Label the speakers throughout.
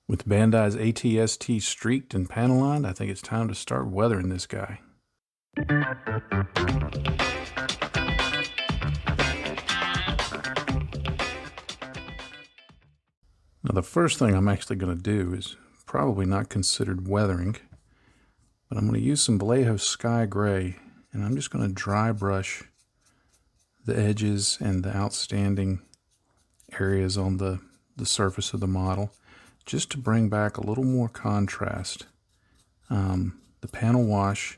Speaker 1: With Bandai's AT-ST streaked and panel lined, I think it's time to start weathering this guy. Now the first thing I'm actually going to do is probably not considered weathering, but I'm going to use some Vallejo Sky Gray, and I'm just going to dry brush the edges and the outstanding areas on the surface of the model, just to bring back a little more contrast. The panel wash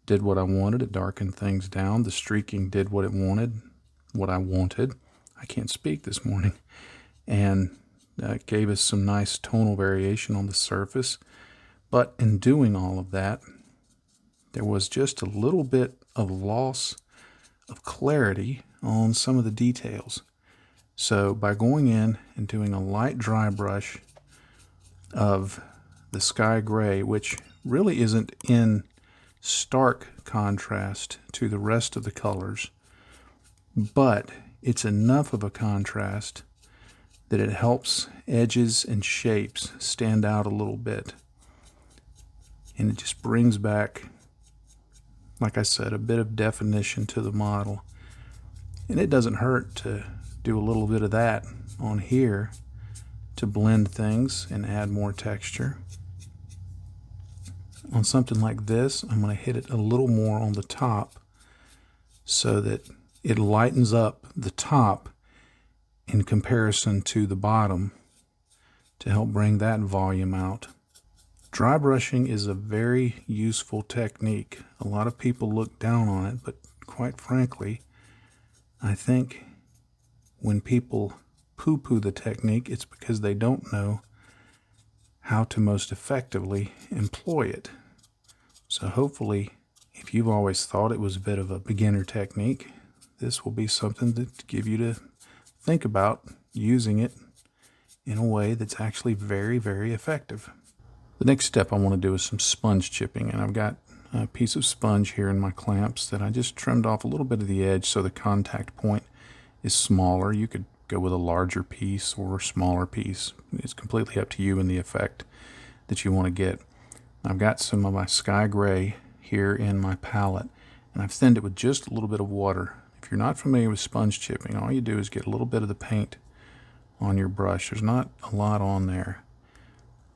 Speaker 1: did what I wanted. It darkened things down. The streaking did what I wanted. I can't speak this morning. And that gave us some nice tonal variation on the surface. But in doing all of that, there was just a little bit of loss of clarity on some of the details. So by going in and doing a light dry brush of the sky gray, which really isn't in stark contrast to the rest of the colors, but it's enough of a contrast that it helps edges and shapes stand out a little bit. And it just brings back, like I said, a bit of definition to the model. And it doesn't hurt to do a little bit of that on here to blend things and add more texture. On something like this, I'm going to hit it a little more on the top so that it lightens up the top in comparison to the bottom to help bring that volume out. Dry brushing is a very useful technique. A lot of people look down on it, but quite frankly, I think when people poo-poo the technique, it's because they don't know how to most effectively employ it. So hopefully, if you've always thought it was a bit of a beginner technique, this will be something to give you to think about using it in a way that's actually very, very effective. The next step I want to do is some sponge chipping, and I've got a piece of sponge here in my clamps that I just trimmed off a little bit of the edge so the contact point is smaller. You could go with a larger piece or a smaller piece. It's completely up to you and the effect that you want to get. I've got some of my sky gray here in my palette, and I've thinned it with just a little bit of water. If you're not familiar with sponge chipping, all you do is get a little bit of the paint on your brush. There's not a lot on there,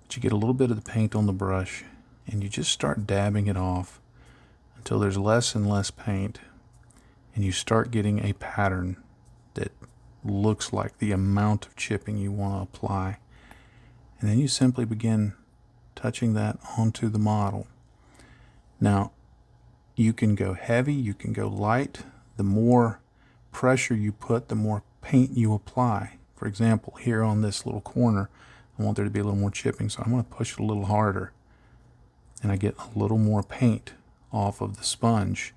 Speaker 1: but you get a little bit of the paint on the brush and you just start dabbing it off until there's less and less paint, and you start getting a pattern that looks like the amount of chipping you want to apply. And then you simply begin touching that onto the model. Now, you can go heavy, you can go light. The more pressure you put, the more paint you apply. For example, here on this little corner, I want there to be a little more chipping, so I'm going to push it a little harder. And I get a little more paint off of the sponge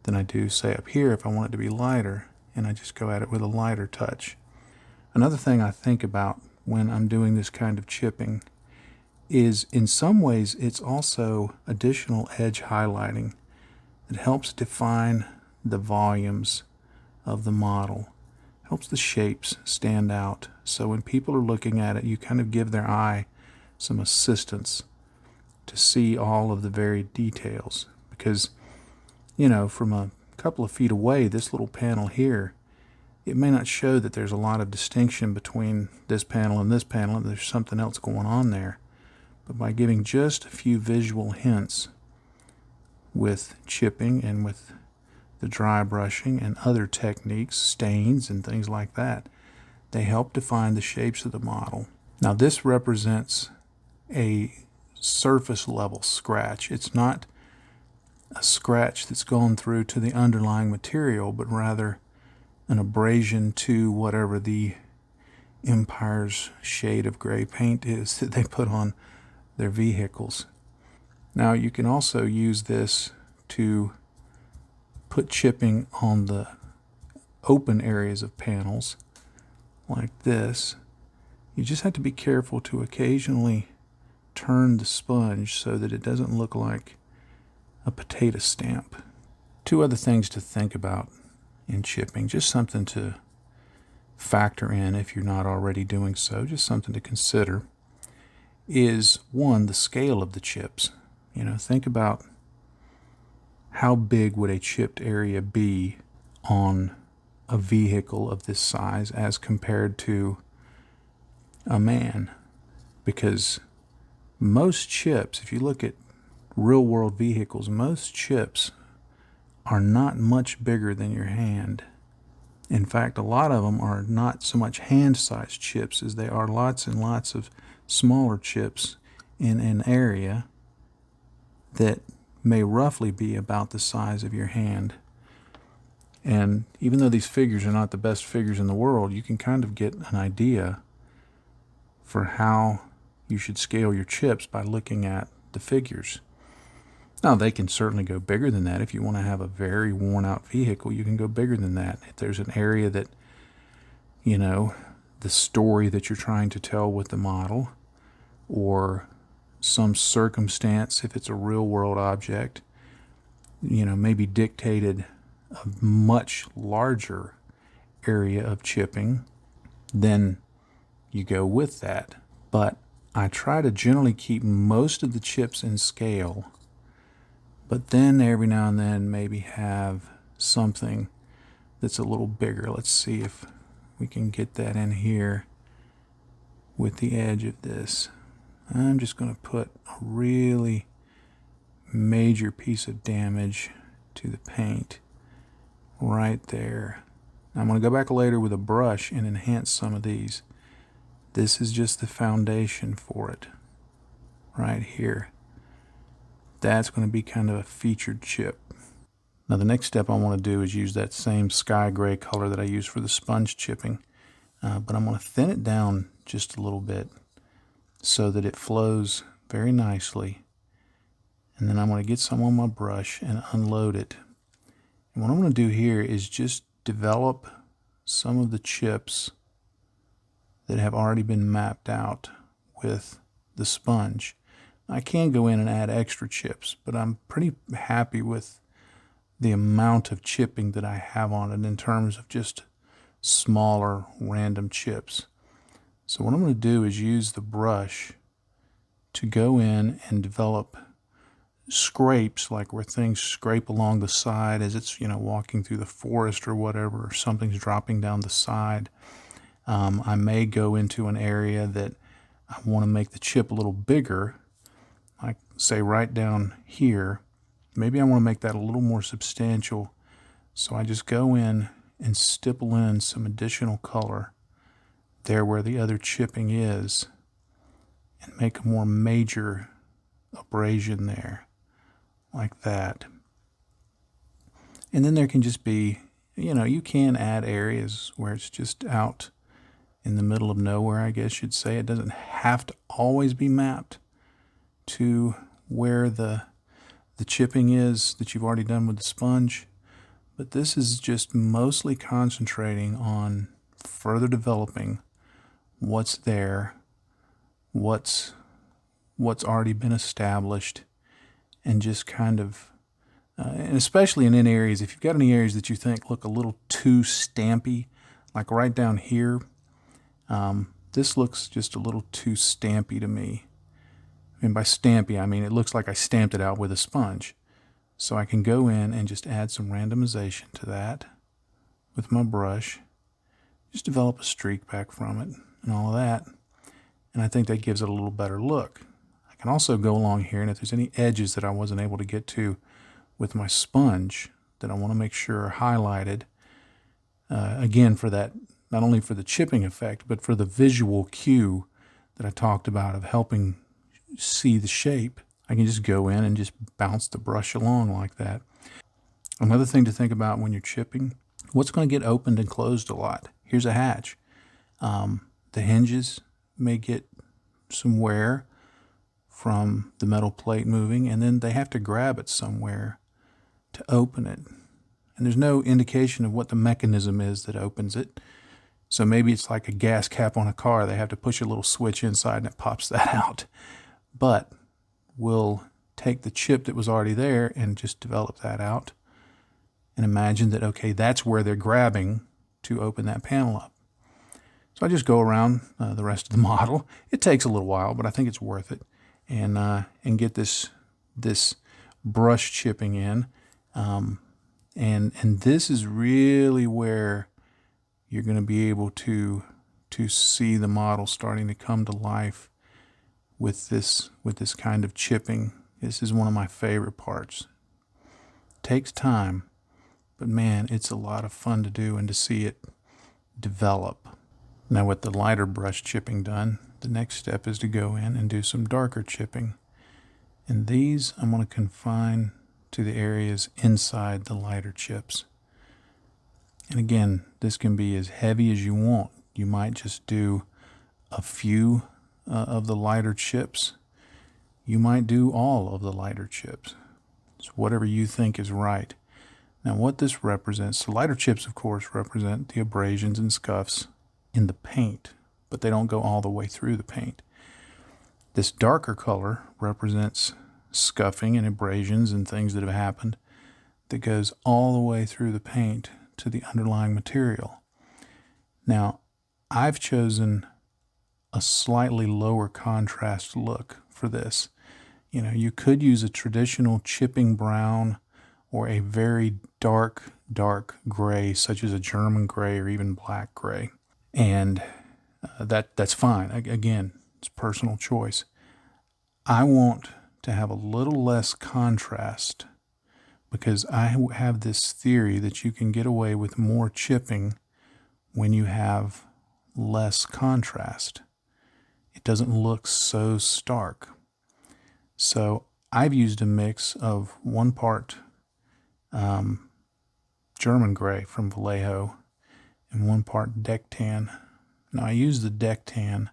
Speaker 1: than I do, say, up here if I want it to be lighter, and I just go at it with a lighter touch. Another thing I think about when I'm doing this kind of chipping is, in some ways, it's also additional edge highlighting that helps define the volumes of the model, helps the shapes stand out. So when people are looking at it, you kind of give their eye some assistance to see all of the varied details. Because, you know, from a couple of feet away, this little panel here, it may not show that there's a lot of distinction between this panel and this panel, and there's something else going on there. But by giving just a few visual hints with chipping and with the dry brushing and other techniques, stains and things like that, they help define the shapes of the model. Now this represents a surface level scratch. It's not a scratch that's gone through to the underlying material, but rather an abrasion to whatever the Empire's shade of gray paint is that they put on their vehicles. Now you can also use this to put chipping on the open areas of panels like this. You just have to be careful to occasionally turn the sponge so that it doesn't look like a potato stamp. Two other things to think about in chipping, just something to factor in if you're not already doing so, just something to consider. is, one, the scale of the chips. You know, think about how big would a chipped area be on a vehicle of this size as compared to a man. Because most chips, if you look at real world vehicles, most chips are not much bigger than your hand. In fact, a lot of them are not so much hand-sized chips as they are lots and lots of smaller chips in an area that may roughly be about the size of your hand. And even though these figures are not the best figures in the world, you can kind of get an idea for how you should scale your chips by looking at the figures. Now, they can certainly go bigger than that. If you want to have a very worn-out vehicle, you can go bigger than that. If there's an area that, you know, the story that you're trying to tell with the model, or some circumstance, if it's a real-world object, you know, maybe dictated a much larger area of chipping, then you go with that. But I try to generally keep most of the chips in scale, but then every now and then maybe have something that's a little bigger. Let's see if we can get that in here with the edge of this. I'm just going to put a really major piece of damage to the paint right there. I'm going to go back later with a brush and enhance some of these. This is just the foundation for it right here. That's going to be kind of a featured chip. Now the next step I want to do is use that same sky gray color that I used for the sponge chipping, but I'm going to thin it down just a little bit so that it flows very nicely. And then I'm going to get some on my brush and unload it. And what I'm going to do here is just develop some of the chips that have already been mapped out with the sponge. I can go in and add extra chips, but I'm pretty happy with the amount of chipping that I have on it in terms of just smaller random chips. So what I'm going to do is use the brush to go in and develop scrapes, like where things scrape along the side as it's, you know, walking through the forest or whatever, or something's dropping down the side. I may go into an area that I want to make the chip a little bigger, like say right down here. Maybe I want to make that a little more substantial, so I just go in and stipple in some additional color there where the other chipping is and make a more major abrasion there, like that. And then there can just be, you know, you can add areas where it's just out in the middle of nowhere, I guess you'd say. It doesn't have to always be mapped to where the chipping is that you've already done with the sponge. But this is just mostly concentrating on further developing what's there, what's already been established, and just kind of, and especially in areas, if you've got any areas that you think look a little too stampy, like right down here, this looks just a little too stampy to me. And by stampy, I mean it looks like I stamped it out with a sponge. So I can go in and just add some randomization to that with my brush. Just develop a streak back from it and all of that. And I think that gives it a little better look. I can also go along here, and if there's any edges that I wasn't able to get to with my sponge that I want to make sure are highlighted, again, for that, not only for the chipping effect, but for the visual cue that I talked about of helping see the shape, I can just go in and just bounce the brush along like that. Another thing to think about when you're chipping, what's going to get opened and closed a lot? Here's a hatch. The hinges may get some wear from the metal plate moving, and then they have to grab it somewhere to open it. And there's no indication of what the mechanism is that opens it. So maybe it's like a gas cap on a car. They have to push a little switch inside and it pops that out. But we'll take the chip that was already there and just develop that out and imagine that, okay, that's where they're grabbing to open that panel up. So So I just go around the rest of the model. It takes a little while, but I think it's worth it. And get this brush chipping in. And this is really where you're going to be able to see the model starting to come to life with this kind of chipping. This is one of my favorite parts. It takes time, but man, it's a lot of fun to do and to see it develop. Now with the lighter brush chipping done, the next step is to go in and do some darker chipping. And these I'm going to confine to the areas inside the lighter chips. And again, this can be as heavy as you want. You might just do a few of the lighter chips. You might do all of the lighter chips. It's whatever you think is right. Now what this represents, the lighter chips of course represent the abrasions and scuffs in the paint, but they don't go all the way through the paint. This darker color represents scuffing and abrasions and things that have happened that goes all the way through the paint to the underlying material. Now, I've chosen a slightly lower contrast look for this. You know, you could use a traditional chipping brown or a very dark gray, such as a German gray or even black gray. And that's fine. Again, it's personal choice. I want to have a little less contrast because I have this theory that you can get away with more chipping when you have less contrast. It doesn't look so stark. So I've used a mix of 1 part German gray from Vallejo and 1 part deck tan. Now I used the deck tan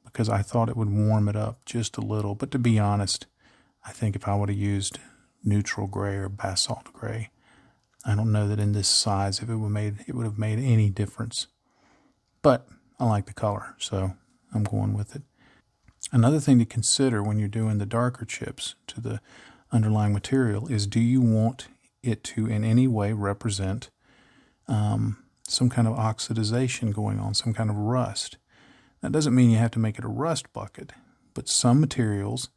Speaker 1: because I thought it would warm it up just a little. But to be honest, I think if I would have used neutral gray or basalt gray, I don't know that in this size it would have made any difference. But I like the color, so I'm going with it. Another thing to consider when you're doing the darker chips to the underlying material is, do you want it to in any way represent some kind of oxidization going on, some kind of rust? That doesn't mean you have to make it a rust bucket, but some materials,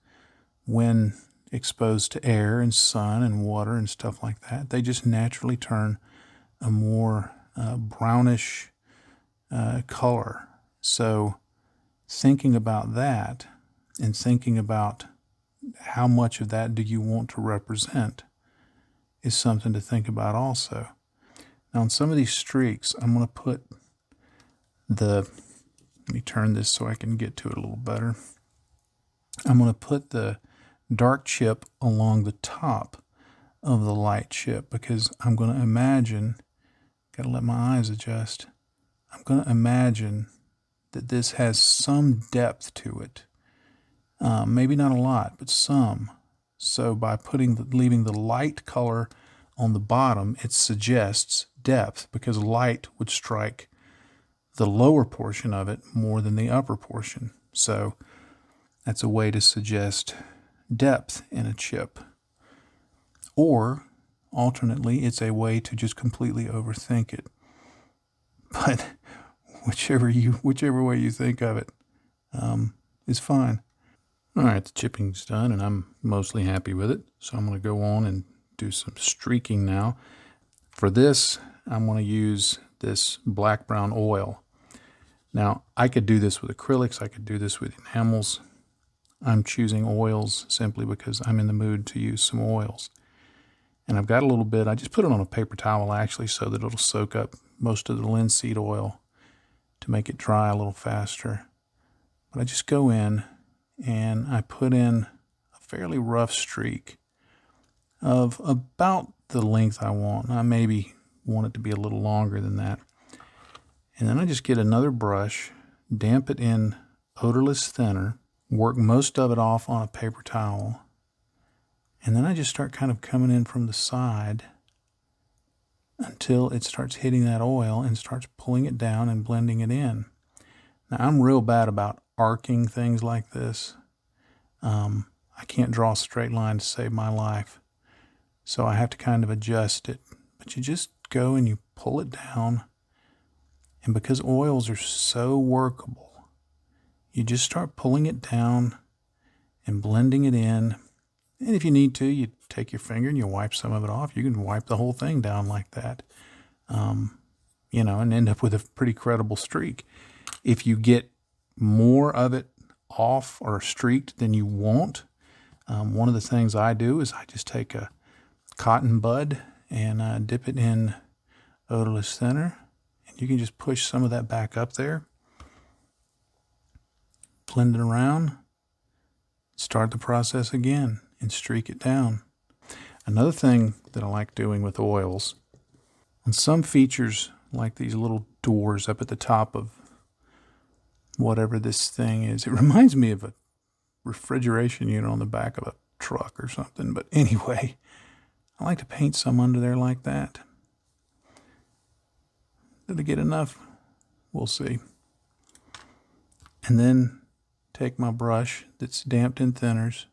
Speaker 1: when exposed to air and sun and water and stuff like that, they just naturally turn a more brownish color. So thinking about that and thinking about how much of that do you want to represent is something to think about also. Now on some of these streaks, I'm going to put let me turn this so I can get to it a little better. I'm going to put the dark chip along the top of the light chip because I'm going to imagine, got to let my eyes adjust, I'm going to imagine that this has some depth to it. Maybe not a lot, but some. So by leaving the light color on the bottom, it suggests depth because light would strike the lower portion of it more than the upper portion. So that's a way to suggest depth in a chip. Or alternately, it's a way to just completely overthink it. But whichever way you think of it is fine. All right, the chipping's done and I'm mostly happy with it. So I'm going to go on and do some streaking now. For this, I'm going to use this black brown oil. Now, I could do this with acrylics, I could do this with enamels. I'm choosing oils simply because I'm in the mood to use some oils. And I've got a little bit, I just put it on a paper towel actually so that it'll soak up most of the linseed oil to make it dry a little faster. But I just go in and I put in a fairly rough streak of about the length I want. I maybe want it to be a little longer than that. And then I just get another brush, damp it in odorless thinner, work most of it off on a paper towel, and then I just start kind of coming in from the side until it starts hitting that oil and starts pulling it down and blending it in. Now, I'm real bad about arcing things like this. I can't draw a straight line to save my life, so I have to kind of adjust it. But you just go and you pull it down, And because oils are so workable, you just start pulling it down and blending it in. And if you need to, you take your finger and you wipe some of it off. You can wipe the whole thing down like that, you know, and end up with a pretty credible streak. If you get more of it off or streaked than you want, one of the things I do is I just take a cotton bud and dip it in odorless thinner. And you can just push some of that back up there, blend it around, start the process again, and streak it down. Another thing that I like doing with oils, on some features like these little doors up at the top of whatever this thing is, it reminds me of a refrigeration unit on the back of a truck or something. But anyway, I like to paint some under there like that. Did I get enough? We'll see. And then take my brush that's damped in thinners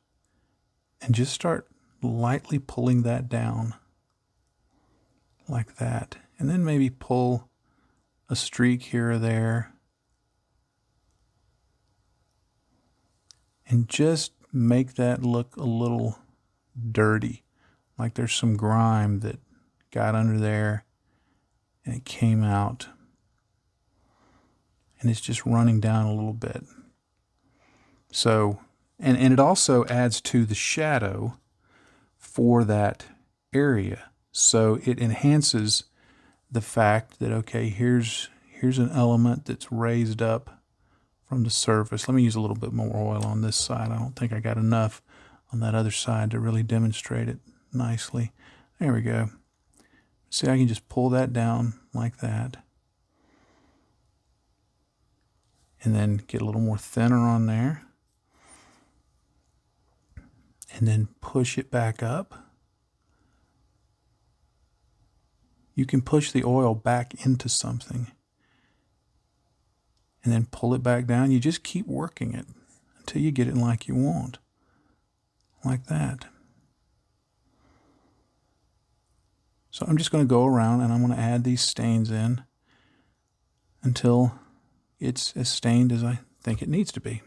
Speaker 1: and just start lightly pulling that down like that. And then maybe pull a streak here or there. And just make that look a little dirty, like there's some grime that got under there and it came out. And it's just running down a little bit. So, and it also adds to the shadow for that area. So it enhances the fact that, okay, here's an element that's raised up from the surface. Let me use a little bit more oil on this side. I don't think I got enough on that other side to really demonstrate it nicely. There we go. See, I can just pull that down like that. And then get a little more thinner on there. And then push it back up. You can push the oil back into something. And then pull it back down. You just keep working it until you get it like you want. Like that. So I'm just going to go around and I'm going to add these stains in until it's as stained as I think it needs to be.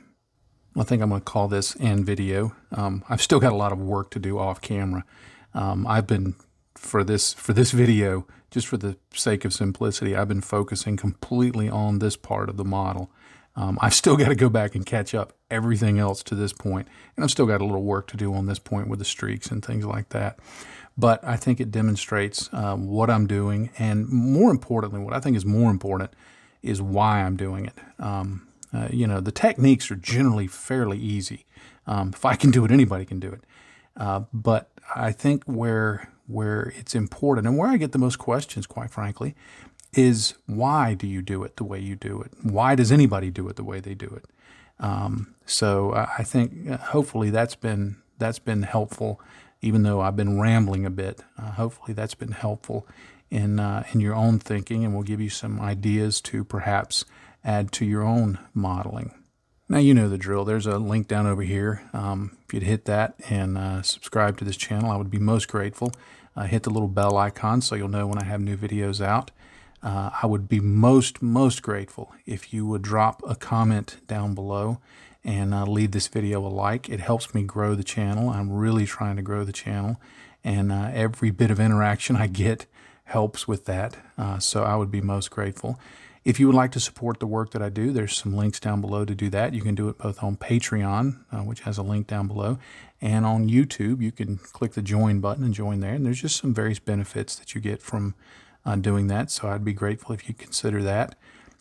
Speaker 1: I think I'm going to call this end video. I've still got a lot of work to do off camera. I've been, for this video, just for the sake of simplicity, I've been focusing completely on this part of the model. I've still got to go back and catch up everything else to this point, and I've still got a little work to do on this point with the streaks and things like that. But I think it demonstrates what I'm doing, and more importantly, what I think is more important is why I'm doing it. You know, the techniques are generally fairly easy. If I can do it, anybody can do it. But I think where it's important and where I get the most questions, quite frankly, is why do you do it the way you do it? Why does anybody do it the way they do it? So I think hopefully that's been helpful, even though I've been rambling a bit. Hopefully that's been helpful in your own thinking, and will give you some ideas to perhaps add to your own modeling. Now you know the drill. There's a link down over here. If you'd hit that and subscribe to this channel, I would be most grateful. Hit the little bell icon so you'll know when I have new videos out. I would be most grateful if you would drop a comment down below and leave this video a like. It helps me grow the channel. I'm really trying to grow the channel, and every bit of interaction I get helps with that. So I would be most grateful. If you would like to support the work that I do, there's some links down below to do that. You can do it both on Patreon, which has a link down below, and on YouTube. You can click the join button and join there. And there's just some various benefits that you get from doing that. So I'd be grateful if you consider that.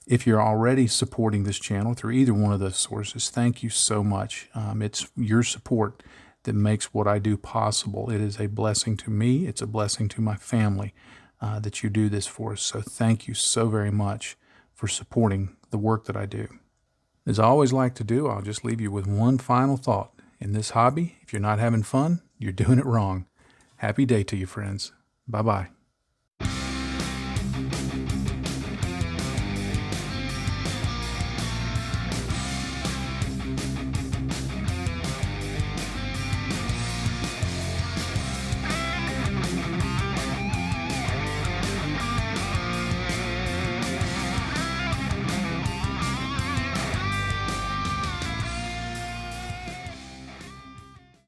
Speaker 1: If you're already supporting this channel through either one of those sources, thank you so much. It's your support that makes what I do possible. It is a blessing to me. It's a blessing to my family that you do this for us. So thank you so very much for supporting the work that I do. As I always like to do, I'll just leave you with one final thought. In this hobby, if you're not having fun, you're doing it wrong. Happy day to you, friends. Bye-bye.